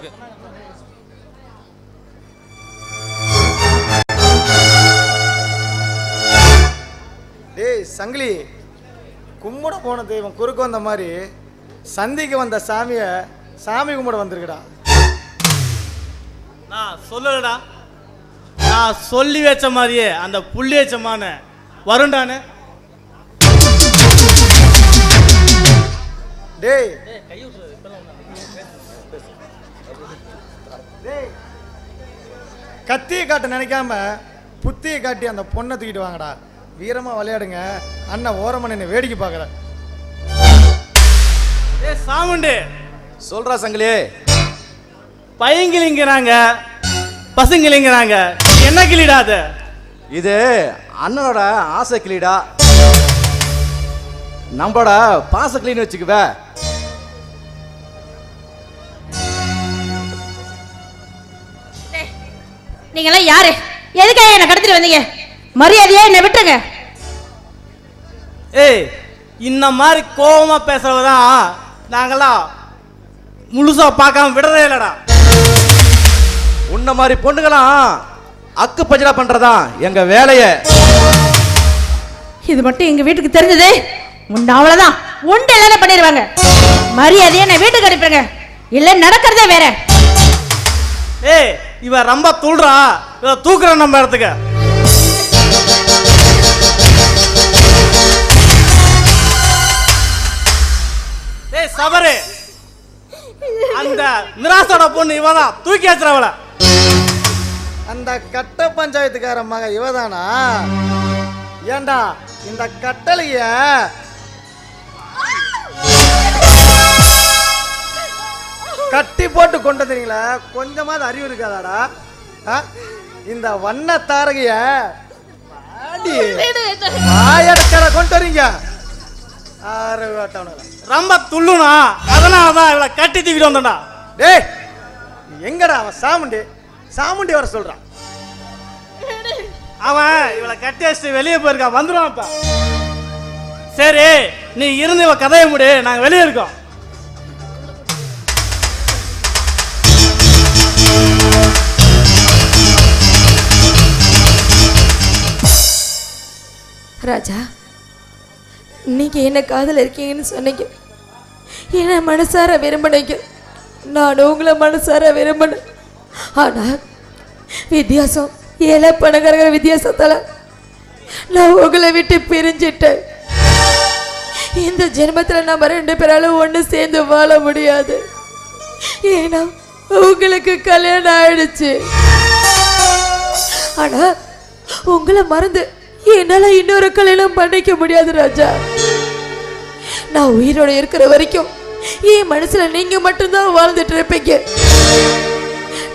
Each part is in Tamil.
டேய் சங்கிலி, கும்பிட போன தெய்வம் குறுக்க வந்த மாதிரி சந்திக்கு வந்த சாமியை சாமி கும்பிட வந்திருக்குடா. நான் சொல்லலடா, நான் சொல்லி வச்ச மாதிரியே அந்த புள்ளி வச்சமான வருண்டானே. டேய் கத்தியை காட்ட நினைக்காம புத்தியை காட்டி அந்த பொண்ணை தூக்கிட்டு வாங்கடா. வீரமா விளையாடுங்க. அண்ணன் ஓரமா நின்று வேடிக்கை பார்க்குற. ஏ சாமுண்டு சொல்றா சங்கிலி, பையங்கிலிங்கிறாங்க பசங்கிலிங்கிறாங்க, என்ன கிளிடா அது? இது அண்ணனோட ஆசை கிளிடா, நம்மளோட பாச கிளின்னு வச்சுக்குவ. நீங்களாம் யாரு? எதுக்காக என்ன கடத்திட்டு வந்தீங்க? மரியாதையா என்ன விட்டுருங்க. ஏய், இந்த மாதிரி கோபமா பேசுறவதான் நாங்களாம் முழுசா பார்க்காம விடுறதே இல்லடா. உன்ன மாதிரி பொண்ணுங்களாம் அக்கு பஜரா பண்றதான் எங்க வேலைய. இது மட்டும் எங்க வீட்டுக்கு தெரிஞ்சது உண்டு, அவ்வளவுதான். உண்டு எல்லாரும் பண்ணிடுவாங்க. மரியாதையா என்ன வீட்டுக்கு அனுப்புங்க, இல்ல நடக்கிறதே வேற. ஏய், இவ ரொம்ப துள்றா, இவ தூக்குற நம்ம இடத்துக்கு. ஏய் சபரு, அந்த மிராசோட பொண்ணு இவதான், தூக்கி வச்சுறவள. அந்த கட்ட பஞ்சாயத்துக்கார மக இவதானா? ஏண்டா இந்த கட்டளைய கட்டி போட்டு கொண்டு வந்தீங்களா? கொஞ்சமாவது அறிவு இருக்காதாடா? இந்த வண்ண தாரகைய கொண்டு வரீங்க. ரொம்ப துள்ளுனா, அதனாலதான் இவளை கட்டி தூக்கிட்டு வந்தா. டேய் எங்கடா அவன்? சாமுண்டி சாமுண்டி வர சொல்றான். அவன் இவளை கட்டி வச்சுட்டு வெளியே போயிருக்கான், வந்துடுவான் இப்ப. சரி, நீ இருந்து இவ கதையை முடி, நாங்க வெளியே இருக்கோம். ராஜா, நீங்க என்ன காதல் இருக்கீங்கன்னு சொன்னீங்க, என்ன மனசார விரும்பினீங்க, நான் உங்களை மனசார விரும்பினேன். ஆனா வித்தியாசம், ஏழை பணக்காரங்கிற வித்தியாசத்தால நான் உங்களை விட்டு பிரிஞ்சிட்டேன். இந்த ஜென்மத்துல நம்ம ரெண்டு பேராலும் ஒன்று சேர்ந்து வாழ முடியாது. ஏன்னா உங்களுக்கு கல்யாணம் ஆயிடுச்சு. ஆனா உங்களை மறந்து என்னால இன்னொரு கல்யாணம் பண்ணிக்க முடியாது ராஜா. நான் உயிரோட இருக்கிற வரைக்கும் என் மனசுல நீங்க மட்டும்தான் வாழ்ந்துட்டு இருப்பீங்க.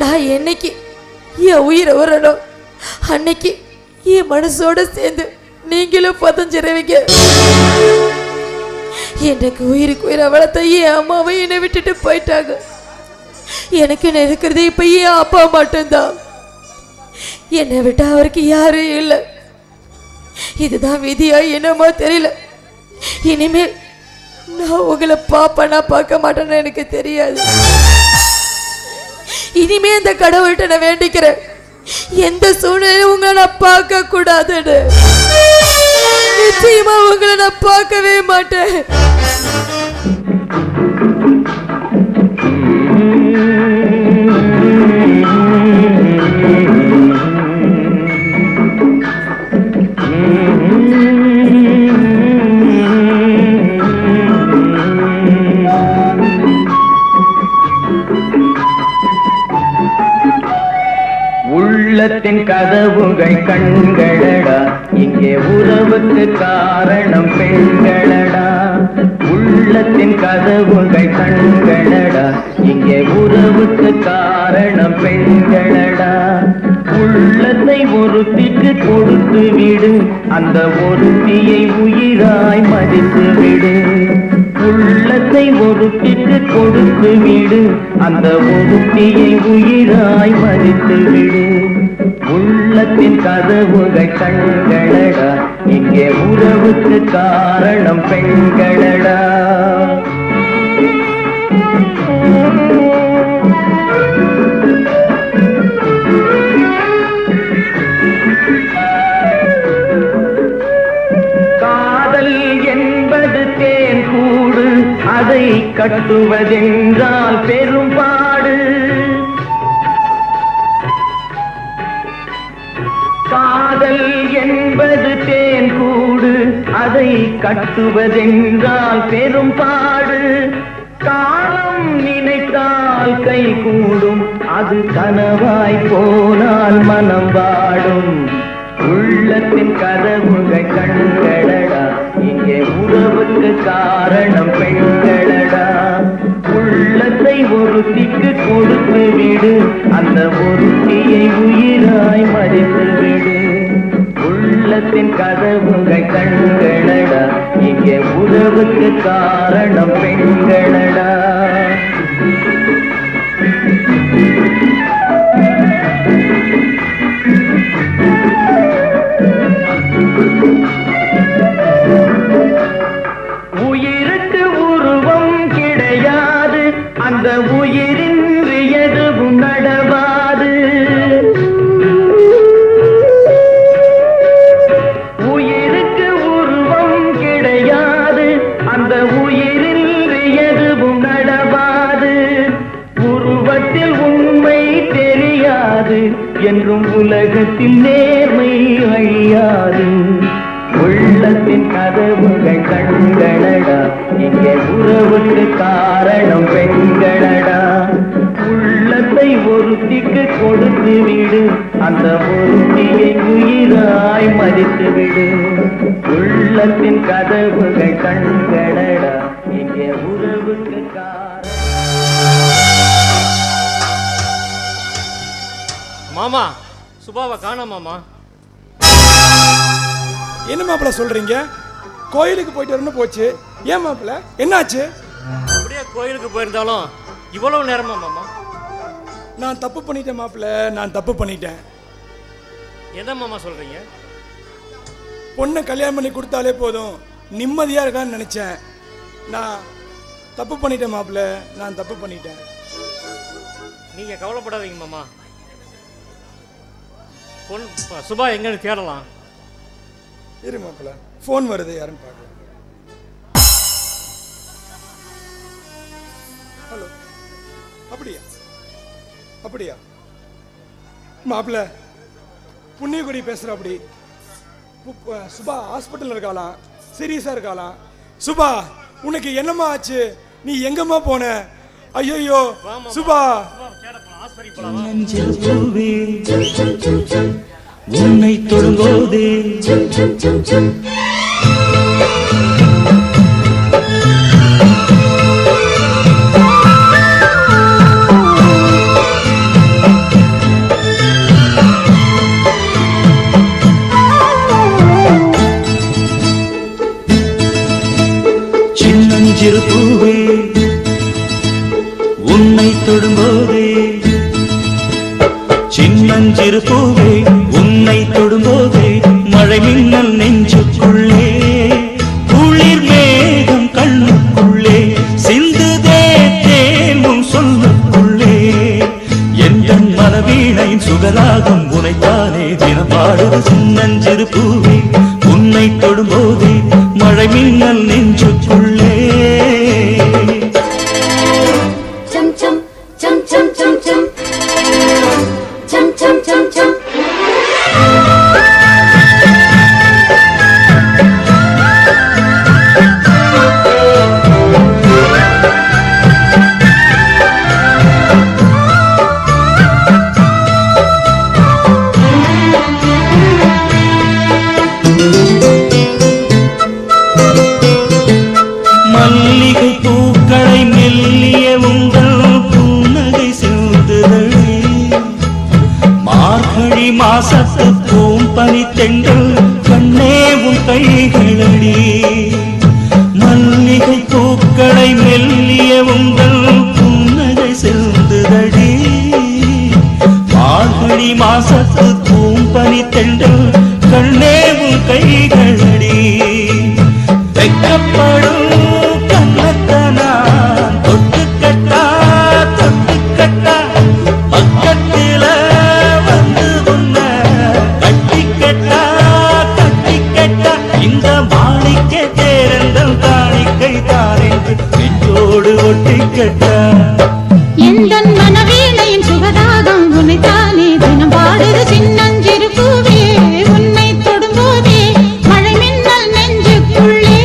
நான் என்னைக்கு என் உயிரை வரணும், அன்னைக்கு என் மனசோட சேர்ந்து நீங்களும் பதஞ்சிருவீங்க. எனக்கு உயிருக்கு உயிரை வளர்த்த என் அம்மாவை என்னை விட்டுட்டு போயிட்டாங்க. எனக்கு என்ன இருக்கிறது இப்ப என் அப்பா மட்டும்தான். என்னை விட்டா அவருக்கு யாரும் இல்லை. இதுதான் விதியா என்னமோ தெரியல. இனிமேல் நான் உங்களை பாப்பனா பார்க்க மாட்டேன்னு எனக்கு தெரியாது. இனிமே அந்த கடவுள்கிட்ட நான் வேண்டிக்கிறேன், எந்த சூழ்நிலையும் உங்களை நான் பார்க்க கூடாதுன்னு. நிச்சயமா உங்களை நான் பார்க்கவே மாட்டேன். உள்ளத்தின் கதவுகள் கண்களடா, இங்கே உறவுக்கு காரணம் பெண்களடா. உள்ளத்தின் கதவுகள் கண்களடா, இங்கே உறவுக்கு காரணம் பெண்களடா. உள்ளத்தை ஒருத்திக்கு கொடுத்து விடு, அந்த ஒருத்தியை உயிராய் மதித்து விடு. உள்ளத்தை ஒருத்திக்கு கொடுத்து விடு, அந்த ஒருத்தியை உயிராய் மதித்து விடு. உள்ளத்தின் கதவுகள் கண்களடா, இங்கே உறவுக்கு காரணம் பெண்களடா. கட்டுவதென்றால் பெரும்பாடு. காதல் என்பது தேன் கூடு, அதை கட்டுவதென்றால் பெரும்பாடு. காலம் நினைத்தால் கை கூடும், அது கனவாய் போனால் மனம் வாடும். உள்ளத்தின் கதவுகள் கண்களடா, இங்கே உறவுக்கு காரணம் பெண்களடா. உள்ளத்தை ஒருத்திக்கு கொடுத்து விடு, அந்த ஒருத்தியை உயிராய் மதித்து விடு. உள்ளத்தின் கதவுகள் கண்களடா, இங்கே உறவுக்கு காரணம் பெண்களடா. உயிருக்கு உருவம் கிடையாது, அந்த உயிரின்றி எதுவும் நடவாது. உயிருக்கு உருவம் கிடையாது, அந்த உயிரின்றி எதுவும் நடவாது. உருவத்தில் உண்மை தெரியாது, என்றும் உலகத்தில் நேர்மை அழியாது. உள்ளத்தின் கதவுகள் கண்களடா, இங்கே உறவுக்கு காரணம் பெண்களடா. உள்ளத்தை ஒருத்திக்கு கொடுத்து விடு, அந்த ஒருத்தியை உயிராய் மதித்து விடு. உள்ளத்தின் கதவுகள் கண்களடா, இங்கே உறவுக்கு காரணம். மாமா, சுபாவை காணோம் மாமா. என்ன மாப்பிள்ள சொல்றீங்க? கோயிலுக்கு போயிட்டு வரணும் போச்சு. ஏன் மாப்பிள்ள, என்னாச்சு? அப்படியே கோயிலுக்கு போயிருந்தாலும் இவ்வளவு நேரமா மாமா? நான் தப்பு பண்ணிட்டேன் மாப்பிள்ள, நான் தப்பு பண்ணிட்டேன். என்ன மாமா சொல்றீங்க? பொண்ணை கல்யாணம் பண்ணி கொடுத்தாலே போதும், நிம்மதியா இருக்கான்னு நினைச்சேன். நான் தப்பு பண்ணிட்டேன் மாப்பிள்ள, நான் தப்பு பண்ணிட்டேன். நீங்க கவலைப்படாதீங்க மாமா. சுபா எங்கன்னு தேடலாம். இரு மாப்பிள்ள, ஃபோன் வருது, யாருன்னு பார்க்கலாம். ஹலோ, அப்படியா அப்படியா மாப்பிள்ள, புண்ணியகுடி பேசுற. அப்படி சுபா ஹாஸ்பிட்டல் இருக்காளாம், சீரியஸா இருக்காளாம். சுபா, உனக்கு என்னம்மா ஆச்சு? நீ எங்கம்மா போன? ஐயோ சுபா. உன்னை தொடும்போது சின்னஞ்சிறு பூவே, உன்னை தொடும்போது சின்னஞ்சிறு பூவே, உன்னை தொடும்போது மழை மின்னல் நெஞ்சுக்குள்ளே, குளிர் மேகம் கண்ணுக்குள்ளே, சிந்துதே தேனும் சொல்லுக்குள்ளே. எந்த மனவீணையின் சுகராகம் உனைத்தானே தினம் பாடுது. சின்னஞ்சிறு பூவே, உன்னை தொடும்போது மழை மின்னல் நெஞ்சுக்குள்ளே. சம் சம் சம் சம் சம் சம் chum chum chum chum. மல்லிகை பூக்களை மெல்லிய உங்கள் புன்னகை செலுத்துதழே, மார்கழி மாசத்து பூம்பனி தென்றல் கண்ணே உன் கைகளடி. மல்லிகை பூக்களை மெல்லிய உங்கள் புன்னகை செலுத்துதழே, மார்கழி மாசத்து பூம்பனி தென்றல் கண்ணே உன் கைகளடி. வைக்கப்படும் கண்ணத்தனா தொட்டுக்கட்டா தொட்டுக்கட்டா, பக்கத்தில வந்து உன்ன கட்டிக்கட்டா கட்டிக்கட்டா. இந்த மாணிக்க தேரந்தல் காணிக்கை தானென்று நெஞ்சோடு தொட்டுக்கட்டா எந்தன் மனவீணையின் சுகதாகம் உன்னைத்தானே தினம் பாடுது சின்னஞ்சிறு பூவே உன்னை தொடும்போதே மழை மின்னல் நெஞ்சுக்குள்ளே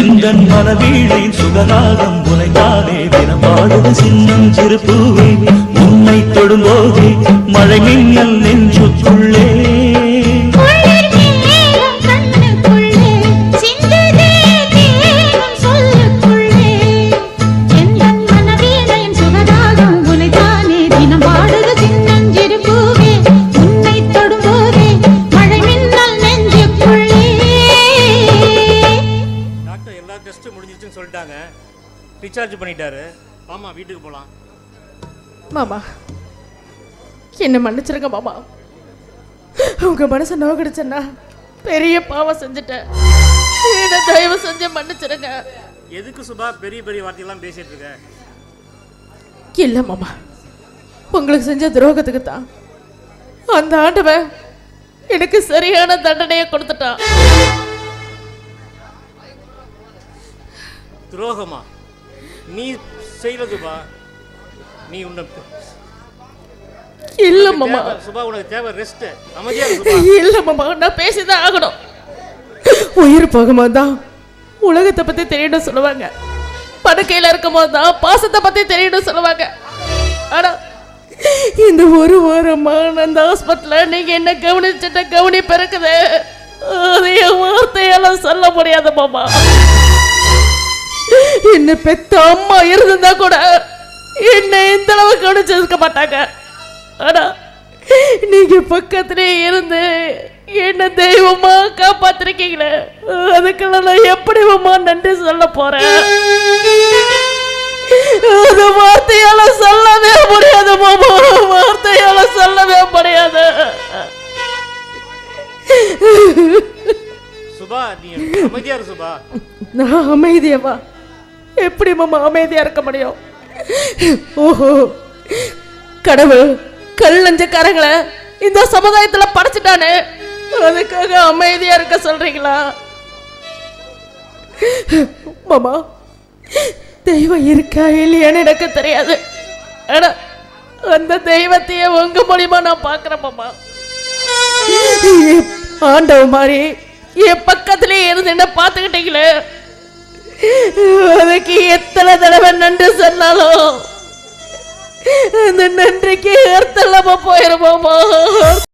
எந்தன் மனவீழையின் சுகராகம் உனைத்தானே தினம் பாடுது சின்னம் சிறு பூவே உன்னை தொடும்போதே மழை மின்னல் நெஞ்சுக்குள்ளே சொல்லிட்டாங்க, ரீசார்ஜ் பண்ணிட்டாரு. ஆமா, வீட்டுக்கு போலாம். மாமா என்ன மன்னிச்சிருங்க மாமா. உங்க மனசை நோக்கடிச்சேன்னா பெரிய பாவம் செஞ்சுட்டேன். என்ன தயவு செஞ்சு மன்னிச்சிருங்க. எதுக்கு சுபா பெரிய பெரிய வார்த்தையெல்லாம் பேசிட்டு இருக்க? இல்ல மாமா, உங்களுக்கு செஞ்ச துரோகத்துக்கு தான் அந்த ஆண்டவன் எனக்கு சரியான தண்டனையை கொடுத்துட்டான். துரோகமா? நீ செய்யறதுபா? நீ உன்னை இல்ல மாமா. சுபா உனக்கு தேவை ரெஸ்ட். அமைதியா இரு சுபா. இல்ல மாமா, நான் பேசிதான் ஆகணும். உயிர் போகும்போது தான் உலகத்தை பத்தி தெரியணும் சொல்லுவாங்க, படுக்கையில இருக்கும் போது தான் பாசத்தை பத்தி தெரியணும் சொல்லுவாங்க. ஆனா இந்த ஒரு வாரமா அந்த ஹாஸ்பிட்டல்ல நீங்க என்ன கவனிச்சுட்ட கவனிப்பு இருக்குது, அது என் வார்த்தையால சொல்ல முடியாது மாமா. என்ன பெத்த அம்மா இருந்திருந்தா கூட என்ன இந்த அளவு கவனிச்சிருக்க மாட்டாங்க. ஆனா நீங்க பக்கத்திலே இருந்து என்ன தெய்வமா காப்பாத்திருக்கீங்களே, அதுக்கெல்லாம் நான் எப்படி அம்மா நன்றி சொல்ல போறேன்? அது வார்த்தையால சொல்லவே முடியாது மாமா, வார்த்தையால சொல்லவே முடியாது. சுபா நீ அமைதியா இரு சுபா. நான் அமைதியாவா? எப்படி மாமா அமைதியா இருக்க முடியும்? ஓஹோ, கடவுள் கல்லஞ்சக்காரங்களை இந்த சமுதாயத்துல படைச்சிட்டானே, அதுக்காக அமைதியா இருக்க சொல்றீங்களா மாமா? தெய்வம் இருக்கா இல்லையான்னு எனக்கு தெரியாது, ஆனா அந்த தெய்வத்தையே உங்க மூலியமா நான் பாக்குறேன் மாமா. ஆண்டவ மாதிரி என் பக்கத்திலே இருந்து என்ன பார்த்துக்கிட்டீங்களே, அதுக்கு எத்தனை தடவை நன்றி சொன்னாலும் அந்த நன்றிக்கு அர்த்தம் இல்லாம போயிருமாமா.